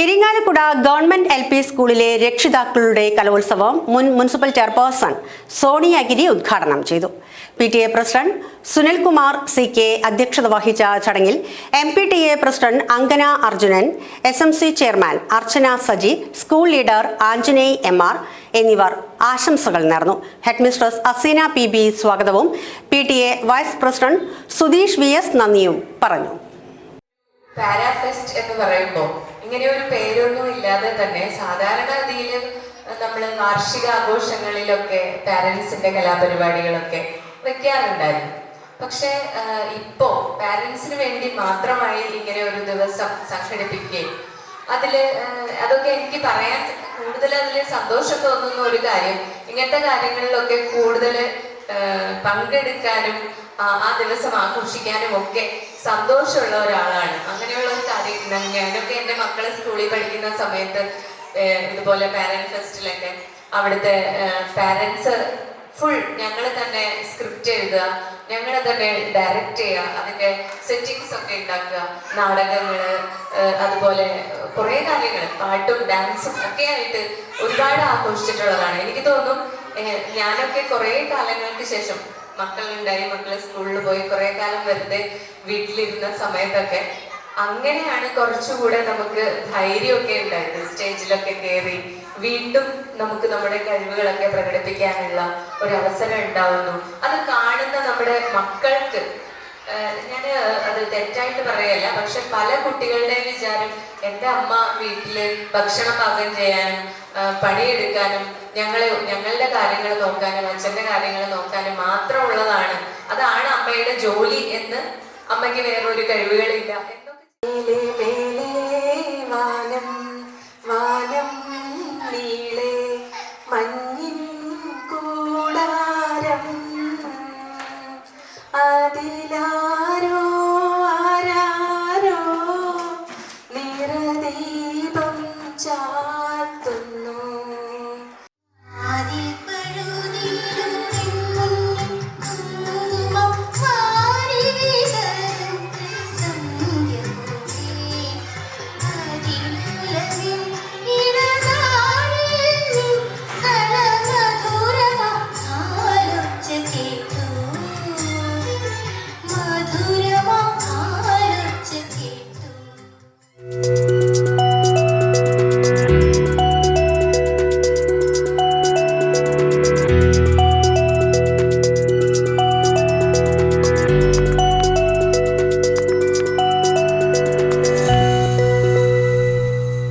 Irinjalakuda government LP സ്കൂളിലെ രക്ഷിതാക്കളുടെ കലോത്സവം മുൻ മുനിസിപ്പൽ ചെയർപേഴ്സൺ സോണിയഗിരി ഉദ്ഘാടനം ചെയ്തു. PTA പ്രസിഡന്റ് സുനിൽകുമാർ CK അധ്യക്ഷത വഹിച്ച ചടങ്ങിൽ MPTA president Ankana Arjunan, SMC chairman Archana Saji, school leader Anjaney MR എന്നിവർ ആശംസകൾ നേർന്നു. ഹെഡ്മിസ്ട്രസ് അസീന PB സ്വാഗതവും PTA vice president Sudheesh VS നന്ദിയും പറഞ്ഞു. പാരാഫെസ്റ്റ് എന്ന് പറയുമ്പോൾ ഇങ്ങനെ ഒരു പേരൊന്നും ഇല്ലാതെ തന്നെ സാധാരണഗതിയിൽ നമ്മൾ വാർഷിക ആഘോഷങ്ങളിലൊക്കെ പാരൻസിന്റെ കലാപരിപാടികളൊക്കെ വെക്കാറുണ്ടായിരുന്നു. പക്ഷെ ഇപ്പോ പാരൻസിന് വേണ്ടി മാത്രമായി ഇങ്ങനെ ഒരു ദിവസം സംഘടിപ്പിക്കുകയും അതൊക്കെ എനിക്ക് പറയാൻ കൂടുതൽ അതിൽ സന്തോഷം തോന്നുന്ന ഒരു കാര്യം, ഇങ്ങനത്തെ കാര്യങ്ങളിലൊക്കെ കൂടുതൽ പങ്കെടുക്കാനും ആ ദിവസം ആഘോഷിക്കാനും ഒക്കെ സന്തോഷമുള്ള ഒരാളാണ്. അങ്ങനെയുള്ള ഒരു കാര്യം ഞാനൊക്കെ എൻ്റെ മക്കളെ സ്കൂളിൽ പഠിക്കുന്ന സമയത്ത് ഇതുപോലെ പാരന്റ് ഫെസ്റ്റിലൊക്കെ അവിടുത്തെ പാരന്റ്സ് ഫുൾ ഞങ്ങൾ തന്നെ സ്ക്രിപ്റ്റ് എഴുതുക, ഞങ്ങൾ തന്നെ ഡയറക്റ്റ് ചെയ്യുക, അതിൻ്റെ സെറ്റിങ്സ് ഒക്കെ ഉണ്ടാക്കുക, നാടകങ്ങള്, അതുപോലെ കുറേ കാര്യങ്ങൾ, പാട്ടും ഡാൻസും ഒക്കെ ആയിട്ട് ഒരുപാട് ആഘോഷിച്ചിട്ടുള്ളതാണ്. എനിക്ക് തോന്നും ഞാനൊക്കെ കുറേ കാലങ്ങൾക്ക് ശേഷം മക്കളുണ്ടായി, മക്കളെ സ്കൂളിൽ പോയി കുറേ കാലം വെറുതെ വീട്ടിലിരുന്ന സമയത്തൊക്കെ അങ്ങനെയാണ് കുറച്ചുകൂടെ നമുക്ക് ധൈര്യമൊക്കെ ഉണ്ടായത്. സ്റ്റേജിലൊക്കെ കയറി വീണ്ടും നമുക്ക് നമ്മുടെ കഴിവുകളൊക്കെ പ്രകടിപ്പിക്കാനുള്ള ഒരു അവസരം ഉണ്ടാവുന്നു. അത് കാണുന്ന നമ്മുടെ മക്കൾക്ക്, ഞാൻ അത് തെറ്റായിട്ട് പറയല്ല, പക്ഷെ പല കുട്ടികളുടെ വിചാരം എൻ്റെ അമ്മ വീട്ടില് ഭക്ഷണം പാകം ചെയ്യാനും പണിയെടുക്കാനും ഞങ്ങളുടെ കാര്യങ്ങൾ നോക്കാനും അച്ഛൻ്റെ കാര്യങ്ങൾ നോക്കാനും മാത്രമുള്ളതാണ്, അതാണ് അമ്മയുടെ ജോലി എന്ന്, അമ്മയ്ക്ക് വേറൊരു കഴിവുകളില്ല എന്നൊക്കെ. വാനം വാനം നീളെ മഞ്ഞിൻ കൂടാരം, അതിലാരോ ആരാരോ നിറതീ